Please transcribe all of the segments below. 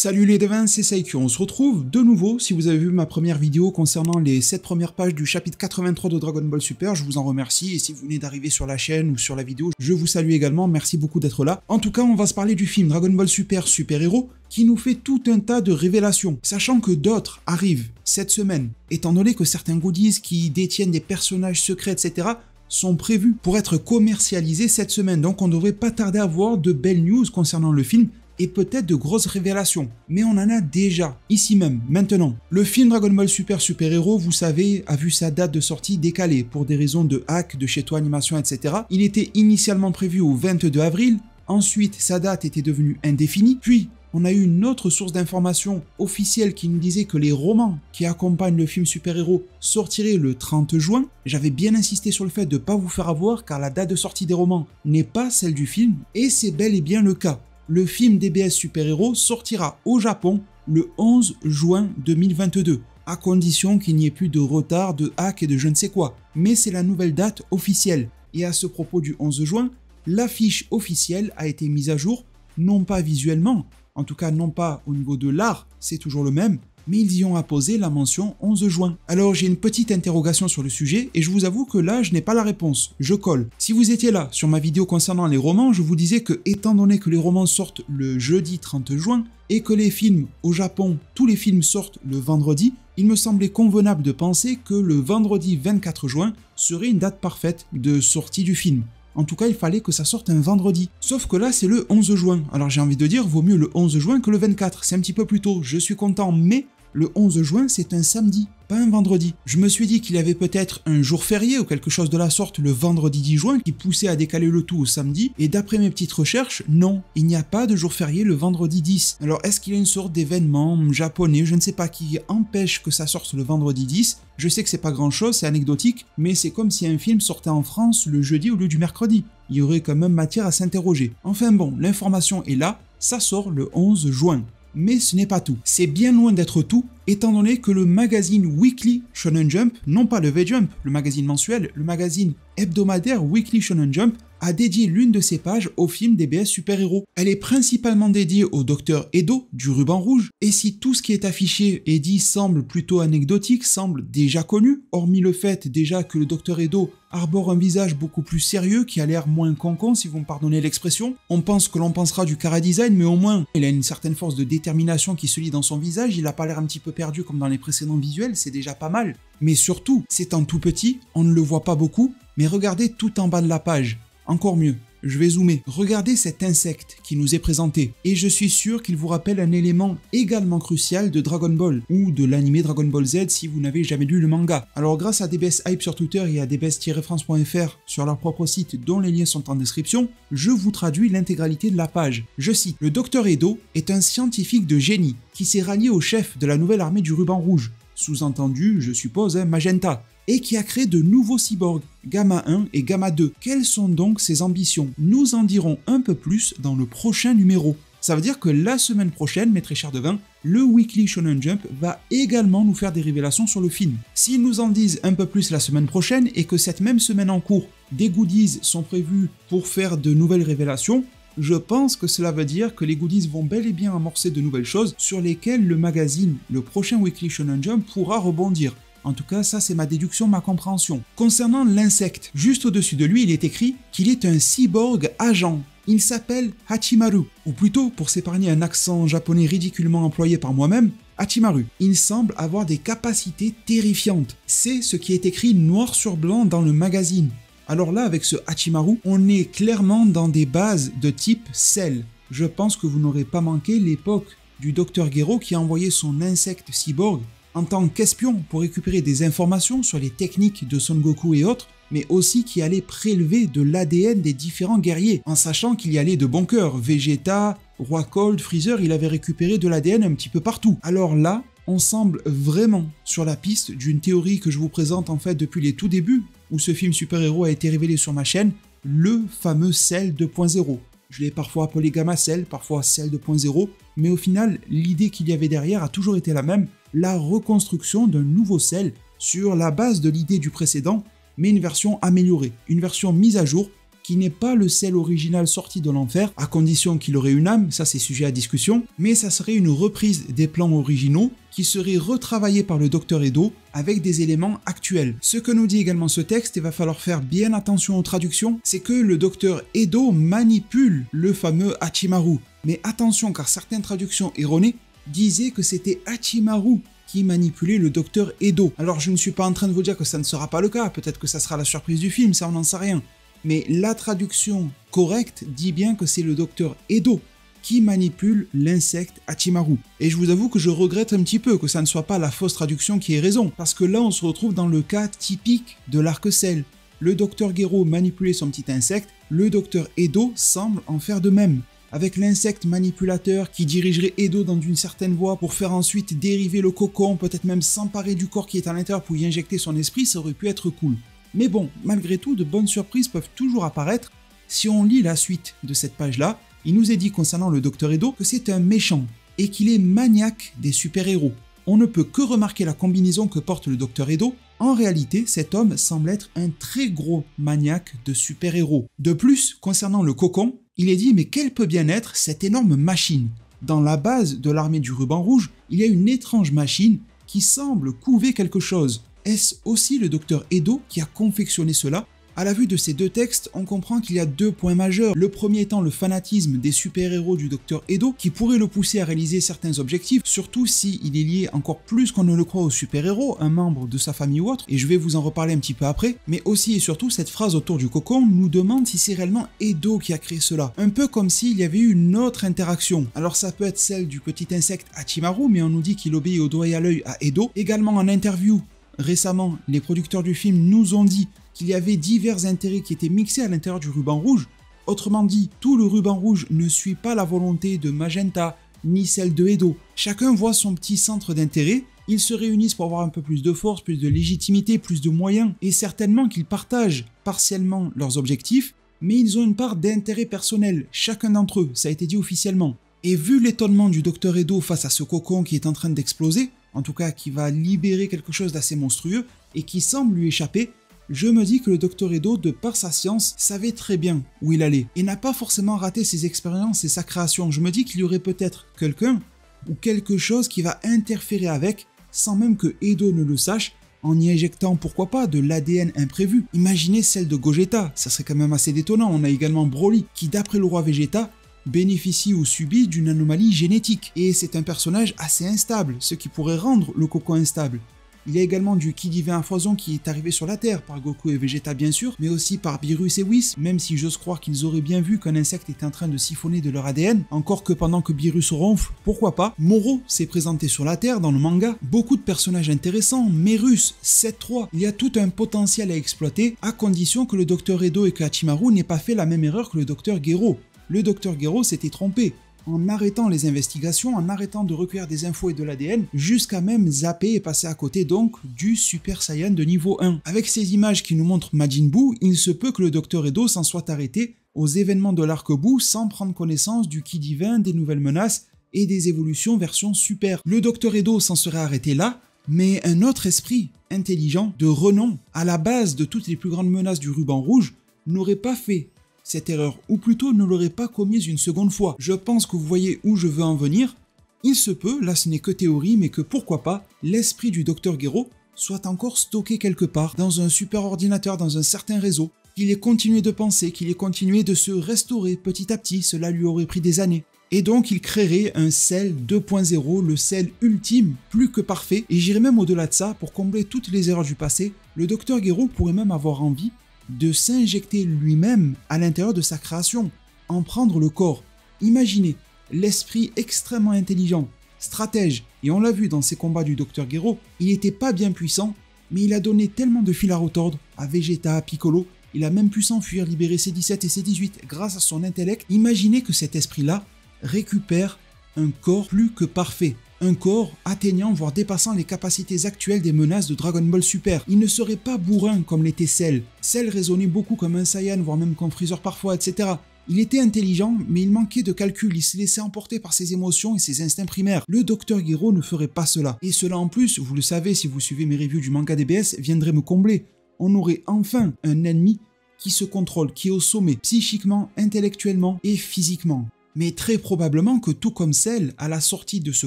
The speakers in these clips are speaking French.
Salut les devins, c'est Saikyo, on se retrouve de nouveau. Si vous avez vu ma première vidéo concernant les 7 premières pages du chapitre 83 de Dragon Ball Super, je vous en remercie, et si vous venez d'arriver sur la chaîne ou sur la vidéo, je vous salue également, merci beaucoup d'être là. En tout cas, on va se parler du film Dragon Ball Super Super Hero, qui nous fait tout un tas de révélations, sachant que d'autres arrivent cette semaine, étant donné que certains goodies qui détiennent des personnages secrets, etc., sont prévus pour être commercialisés cette semaine, donc on ne devrait pas tarder à voir de belles news concernant le film, et peut-être de grosses révélations, mais on en a déjà, ici même, maintenant. Le film Dragon Ball Super Super Hero, vous savez, a vu sa date de sortie décalée pour des raisons de hack, de chez toi animation, etc. Il était initialement prévu au 22 avril, ensuite sa date était devenue indéfinie, puis on a eu une autre source d'information officielle qui nous disait que les romans qui accompagnent le film Super Hero sortiraient le 30 juin. J'avais bien insisté sur le fait de ne pas vous faire avoir car la date de sortie des romans n'est pas celle du film, et c'est bel et bien le cas. Le film DBS Super Hero sortira au Japon le 11 juin 2022, à condition qu'il n'y ait plus de retard, de hack et de je ne sais quoi. Mais c'est la nouvelle date officielle. Et à ce propos du 11 juin, l'affiche officielle a été mise à jour, non pas visuellement, en tout cas non pas au niveau de l'art, c'est toujours le même, mais ils y ont apposé la mention 11 juin. Alors j'ai une petite interrogation sur le sujet et je vous avoue que là je n'ai pas la réponse, je colle. Si vous étiez là sur ma vidéo concernant les romans, je vous disais que étant donné que les romans sortent le jeudi 30 juin et que les films au Japon, tous les films sortent le vendredi, il me semblait convenable de penser que le vendredi 24 juin serait une date parfaite de sortie du film. En tout cas, il fallait que ça sorte un vendredi. Sauf que là, c'est le 11 juin. Alors j'ai envie de dire, vaut mieux le 11 juin que le 24. C'est un petit peu plus tôt, je suis content, mais le 11 juin, c'est un samedi, pas un vendredi. Je me suis dit qu'il y avait peut-être un jour férié ou quelque chose de la sorte le vendredi 10 juin qui poussait à décaler le tout au samedi, et d'après mes petites recherches, non, il n'y a pas de jour férié le vendredi 10. Alors est-ce qu'il y a une sorte d'événement japonais, je ne sais pas, qui empêche que ça sorte le vendredi 10? Je sais que c'est pas grand chose, c'est anecdotique, mais c'est comme si un film sortait en France le jeudi au lieu du mercredi. Il y aurait quand même matière à s'interroger. Enfin bon, l'information est là, ça sort le 11 juin. Mais ce n'est pas tout. C'est bien loin d'être tout, étant donné que le magazine Weekly Shonen Jump, non pas le V-Jump, le magazine mensuel, le magazine hebdomadaire Weekly Shonen Jump, a dédié l'une de ses pages au film DBS Super Hero. Elle est principalement dédiée au Dr Edo du ruban rouge, et si tout ce qui est affiché et dit semble plutôt anecdotique, semble déjà connu, hormis le fait déjà que le Dr Edo arbore un visage beaucoup plus sérieux qui a l'air moins concon si vous me pardonnez l'expression. On pense que l'on pensera du chara-design, mais au moins il a une certaine force de détermination qui se lit dans son visage, il n'a pas l'air un petit peu perdu comme dans les précédents visuels, c'est déjà pas mal. Mais surtout, c'est en tout petit, on ne le voit pas beaucoup, mais regardez tout en bas de la page. Encore mieux, je vais zoomer. Regardez cet insecte qui nous est présenté, et je suis sûr qu'il vous rappelle un élément également crucial de Dragon Ball, ou de l'anime Dragon Ball Z si vous n'avez jamais lu le manga. Alors grâce à DBS Hype sur Twitter et à dbs-france.fr sur leur propre site dont les liens sont en description, je vous traduis l'intégralité de la page. Je cite, le Dr Edo est un scientifique de génie qui s'est rallié au chef de la nouvelle armée du ruban rouge, sous-entendu, je suppose, Magenta, et qui a créé de nouveaux cyborgs, Gamma 1 et Gamma 2. Quelles sont donc ses ambitions? Nous en dirons un peu plus dans le prochain numéro. Ça veut dire que la semaine prochaine, mes très chers devins, le Weekly Shonen Jump va également nous faire des révélations sur le film. S'ils nous en disent un peu plus la semaine prochaine et que cette même semaine en cours, des goodies sont prévus pour faire de nouvelles révélations, je pense que cela veut dire que les goodies vont bel et bien amorcer de nouvelles choses sur lesquelles le magazine, le prochain Weekly Shonen Jump, pourra rebondir. En tout cas, ça c'est ma déduction, ma compréhension. Concernant l'insecte, juste au-dessus de lui, il est écrit qu'il est un cyborg agent. Il s'appelle Hachimaru, ou plutôt, pour s'épargner un accent japonais ridiculement employé par moi-même, Hachimaru. Il semble avoir des capacités terrifiantes. C'est ce qui est écrit noir sur blanc dans le magazine. Alors là, avec ce Hachimaru, on est clairement dans des bases de type Cell. Je pense que vous n'aurez pas manqué l'époque du Dr Gero qui a envoyé son insecte cyborg en tant qu'espion pour récupérer des informations sur les techniques de Son Goku et autres, mais aussi qui allait prélever de l'ADN des différents guerriers, en sachant qu'il y allait de bon cœur. Vegeta, Roi Cold, Freezer, il avait récupéré de l'ADN un petit peu partout. Alors là, on semble vraiment sur la piste d'une théorie que je vous présente en fait depuis les tout débuts, où ce film Super Hero a été révélé sur ma chaîne, le fameux Cell 2.0. Je l'ai parfois appelé Gamma Cell, parfois Cell 2.0, mais au final, l'idée qu'il y avait derrière a toujours été la même, la reconstruction d'un nouveau Cell sur la base de l'idée du précédent, mais une version améliorée, une version mise à jour qui qui n'est pas le Cell original sorti de l'enfer, à condition qu'il aurait une âme, ça c'est sujet à discussion, mais ça serait une reprise des plans originaux qui serait retravaillé par le Dr Edo avec des éléments actuels. Ce que nous dit également ce texte, il va falloir faire bien attention aux traductions, c'est que le Dr Edo manipule le fameux Hachimaru. Mais attention, car certaines traductions erronées disaient que c'était Hachimaru qui manipulait le Dr Edo. Alors je ne suis pas en train de vous dire que ça ne sera pas le cas, peut-être que ça sera la surprise du film, ça on n'en sait rien. Mais la traduction correcte dit bien que c'est le Dr Edo qui manipule l'insecte Hachimaru. Et je vous avoue que je regrette un petit peu que ça ne soit pas la fausse traduction qui ait raison, parce que là on se retrouve dans le cas typique de l'arc Cell. Le Dr Gero manipulait son petit insecte, le Dr Edo semble en faire de même. Avec l'insecte manipulateur qui dirigerait Edo dans une certaine voie pour faire ensuite dériver le cocon, peut-être même s'emparer du corps qui est à l'intérieur pour y injecter son esprit, ça aurait pu être cool. Mais bon, malgré tout, de bonnes surprises peuvent toujours apparaître. Si on lit la suite de cette page-là, il nous est dit concernant le Dr Edo que c'est un méchant et qu'il est maniaque des super-héros. On ne peut que remarquer la combinaison que porte le Dr Edo. En réalité, cet homme semble être un très gros maniaque de super-héros. De plus, concernant le cocon, il est dit mais quelle peut bien être cette énorme machine? Dans la base de l'armée du ruban rouge, il y a une étrange machine qui semble couver quelque chose. Est-ce aussi le Dr Edo qui a confectionné cela? À la vue de ces deux textes, on comprend qu'il y a deux points majeurs. Le premier étant le fanatisme des super-héros du Dr Edo qui pourrait le pousser à réaliser certains objectifs, surtout s'il est lié encore plus qu'on ne le croit aux super-héros, un membre de sa famille ou autre, et je vais vous en reparler un petit peu après. Mais aussi et surtout, cette phrase autour du cocon nous demande si c'est réellement Edo qui a créé cela. Un peu comme s'il y avait eu une autre interaction. Alors ça peut être celle du petit insecte Hachimaru, mais on nous dit qu'il obéit au doigt et à l'œil à Edo. Également en interview, récemment, les producteurs du film nous ont dit qu'il y avait divers intérêts qui étaient mixés à l'intérieur du ruban rouge. Autrement dit, tout le ruban rouge ne suit pas la volonté de Magenta, ni celle de Edo. Chacun voit son petit centre d'intérêt, ils se réunissent pour avoir un peu plus de force, plus de légitimité, plus de moyens, et certainement qu'ils partagent partiellement leurs objectifs, mais ils ont une part d'intérêt personnel, chacun d'entre eux, ça a été dit officiellement. Et vu l'étonnement du Dr Edo face à ce cocon qui est en train d'exploser, en tout cas qui va libérer quelque chose d'assez monstrueux, et qui semble lui échapper, je me dis que le Dr Edo, de par sa science, savait très bien où il allait et n'a pas forcément raté ses expériences et sa création. Je me dis qu'il y aurait peut-être quelqu'un ou quelque chose qui va interférer avec, sans même que Edo ne le sache, en y injectant pourquoi pas de l'ADN imprévu. Imaginez celle de Gogeta, ça serait quand même assez détonnant. On a également Broly qui, d'après le roi Vegeta, bénéficie ou subit d'une anomalie génétique. Et c'est un personnage assez instable, ce qui pourrait rendre le cocon instable. Il y a également du Ki divin à foison qui est arrivé sur la Terre, par Goku et Vegeta bien sûr, mais aussi par Beerus et Whis, même si j'ose croire qu'ils auraient bien vu qu'un insecte était en train de siphonner de leur ADN, encore que pendant que Beerus ronfle, pourquoi pas. Moro s'est présenté sur la Terre dans le manga, beaucoup de personnages intéressants, Merus, 7-3, il y a tout un potentiel à exploiter, à condition que le Dr Edo et que Hachimaru n'aient pas fait la même erreur que le Dr Gero. Le Dr Gero s'était trompé, en arrêtant les investigations, en arrêtant de recueillir des infos et de l'ADN, jusqu'à même zapper et passer à côté donc du Super Saiyan de niveau 1. Avec ces images qui nous montrent Majin Buu, il se peut que le Dr Edo s'en soit arrêté aux événements de l'arc Buu sans prendre connaissance du Ki divin, des nouvelles menaces et des évolutions version Super. Le Dr Edo s'en serait arrêté là, mais un autre esprit intelligent, de renom, à la base de toutes les plus grandes menaces du ruban rouge, n'aurait pas fait cette erreur, ou plutôt ne l'aurait pas commise une seconde fois. Je pense que vous voyez où je veux en venir. Il se peut, là ce n'est que théorie, mais que pourquoi pas, l'esprit du Dr Gero soit encore stocké quelque part, dans un super ordinateur, dans un certain réseau, qu'il ait continué de penser, qu'il ait continué de se restaurer petit à petit, cela lui aurait pris des années. Et donc il créerait un Cell 2.0, le Cell ultime, plus que parfait, et j'irais même au-delà de ça, pour combler toutes les erreurs du passé, le Dr Gero pourrait même avoir envie de s'injecter lui-même à l'intérieur de sa création, en prendre le corps. Imaginez l'esprit extrêmement intelligent, stratège, et on l'a vu dans ses combats du Dr Gero, il n'était pas bien puissant, mais il a donné tellement de fil à retordre à Vegeta, à Piccolo, il a même pu s'enfuir, libérer ses 17 et ses 18 grâce à son intellect. Imaginez que cet esprit-là récupère un corps plus que parfait. Un corps atteignant voire dépassant les capacités actuelles des menaces de Dragon Ball Super. Il ne serait pas bourrin comme l'était Cell. Cell raisonnait beaucoup comme un Saiyan, voire même comme Freezer parfois, etc. Il était intelligent, mais il manquait de calcul, il se laissait emporter par ses émotions et ses instincts primaires. Le Dr Gero ne ferait pas cela. Et cela en plus, vous le savez si vous suivez mes reviews du manga DBS, viendrait me combler. On aurait enfin un ennemi qui se contrôle, qui est au sommet, psychiquement, intellectuellement et physiquement. Mais très probablement que tout comme Cell, à la sortie de ce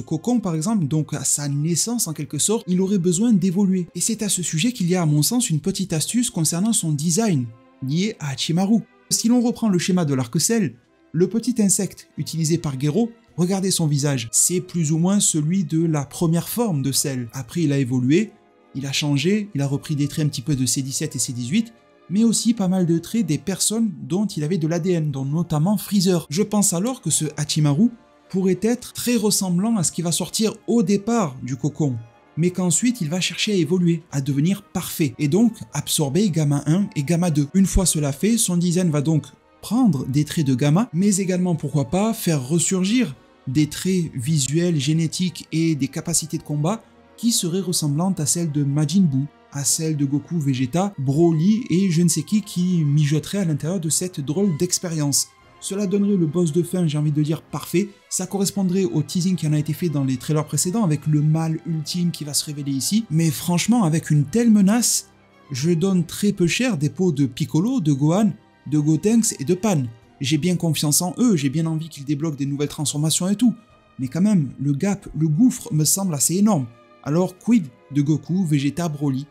cocon par exemple, donc à sa naissance en quelque sorte, il aurait besoin d'évoluer. Et c'est à ce sujet qu'il y a à mon sens une petite astuce concernant son design, lié à Hachimaru. Si l'on reprend le schéma de l'arc Cell, le petit insecte utilisé par Gero, regardez son visage, c'est plus ou moins celui de la première forme de Cell. Après il a évolué, il a changé, il a repris des traits un petit peu de C17 et C18, mais aussi pas mal de traits des personnes dont il avait de l'ADN, dont notamment Freezer. Je pense alors que ce Hachimaru pourrait être très ressemblant à ce qui va sortir au départ du cocon, mais qu'ensuite il va chercher à évoluer, à devenir parfait, et donc absorber Gamma 1 et Gamma 2. Une fois cela fait, son design va donc prendre des traits de Gamma, mais également pourquoi pas faire ressurgir des traits visuels, génétiques et des capacités de combat qui seraient ressemblantes à celles de Majin Buu, à celle de Goku, Vegeta, Broly et je ne sais qui mijoterait à l'intérieur de cette drôle d'expérience. Cela donnerait le boss de fin, j'ai envie de dire, parfait. Ça correspondrait au teasing qui en a été fait dans les trailers précédents avec le mal ultime qui va se révéler ici. Mais franchement, avec une telle menace, je donne très peu cher des pots de Piccolo, de Gohan, de Gotenks et de Pan. J'ai bien confiance en eux, j'ai bien envie qu'ils débloquent des nouvelles transformations et tout. Mais quand même, le gap, le gouffre me semble assez énorme. Alors quid de Goku, Vegeta, Broly?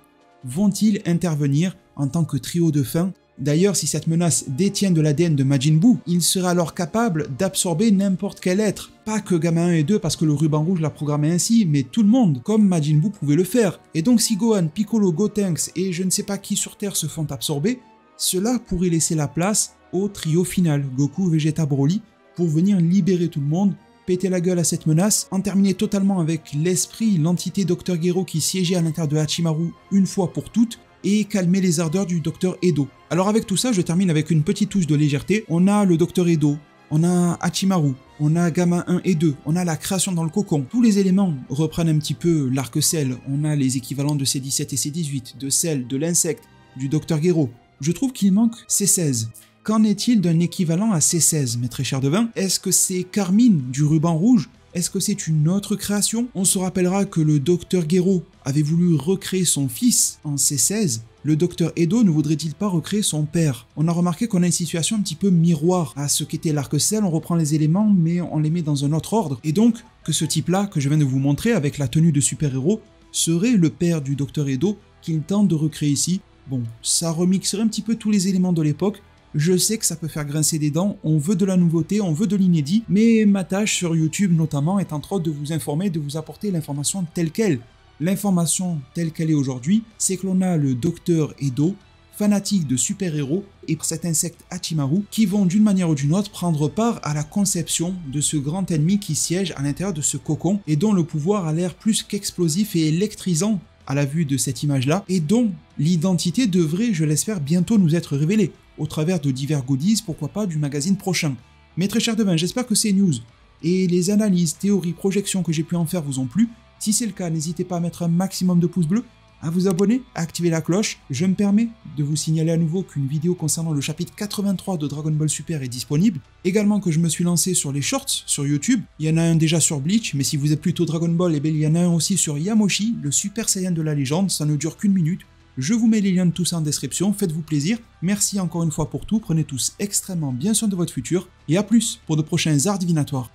Vont-ils intervenir en tant que trio de fin? D'ailleurs, si cette menace détient de l'ADN de Majin Buu, il serait alors capable d'absorber n'importe quel être. Pas que Gamma 1 et 2 parce que le ruban rouge l'a programmé ainsi, mais tout le monde, comme Majin Buu pouvait le faire. Et donc si Gohan, Piccolo, Gotenks et je ne sais pas qui sur Terre se font absorber, cela pourrait laisser la place au trio final, Goku, Vegeta, Broly, pour venir libérer tout le monde, péter la gueule à cette menace, en terminer totalement avec l'esprit, l'entité Dr Gero qui siégeait à l'intérieur de Hachimaru une fois pour toutes, et calmer les ardeurs du Dr Edo. Alors avec tout ça, je termine avec une petite touche de légèreté. On a le Dr Edo, on a Hachimaru, on a Gamma 1 et 2, on a la création dans le cocon. Tous les éléments reprennent un petit peu l'arc Cell, on a les équivalents de C17 et C18, de Cell, de l'insecte, du Dr Gero. Je trouve qu'il manque C16. Qu'en est-il d'un équivalent à C16, mes très chers devins? Est-ce que c'est Carmine du ruban rouge? Est-ce que c'est une autre création? On se rappellera que le Dr Gero avait voulu recréer son fils en C16. Le Dr Edo ne voudrait-il pas recréer son père? On a remarqué qu'on a une situation un petit peu miroir à ce qu'était l'arc Cell, on reprend les éléments mais on les met dans un autre ordre. Et donc, que ce type-là, que je viens de vous montrer avec la tenue de super-héros, serait le père du Dr Edo qu'il tente de recréer ici. Bon, ça remixerait un petit peu tous les éléments de l'époque. Je sais que ça peut faire grincer des dents, on veut de la nouveauté, on veut de l'inédit, mais ma tâche sur YouTube notamment est entre autres de vous informer, de vous apporter l'information telle qu'elle. L'information telle qu'elle est aujourd'hui, c'est que l'on a le Dr Edo, fanatique de super-héros, et cet insecte Hachimaru, qui vont d'une manière ou d'une autre prendre part à la conception de ce grand ennemi qui siège à l'intérieur de ce cocon, et dont le pouvoir a l'air plus qu'explosif et électrisant à la vue de cette image-là, et dont l'identité devrait, je l'espère, bientôt nous être révélée, au travers de divers goodies, pourquoi pas du magazine prochain. Mes très chers devins, j'espère que ces news et les analyses, théories, projections que j'ai pu en faire vous ont plu. Si c'est le cas, n'hésitez pas à mettre un maximum de pouces bleus, à vous abonner, à activer la cloche. Je me permets de vous signaler à nouveau qu'une vidéo concernant le chapitre 83 de Dragon Ball Super est disponible. Également que je me suis lancé sur les shorts sur YouTube. Il y en a un déjà sur Bleach, mais si vous êtes plutôt Dragon Ball, eh bien, il y en a un aussi sur Yamoshi, le Super Saiyan de la légende. Ça ne dure qu'une minute. Je vous mets les liens de tout ça en description, faites-vous plaisir. Merci encore une fois pour tout, prenez tous extrêmement bien soin de votre futur, et à plus pour de prochains arts divinatoires.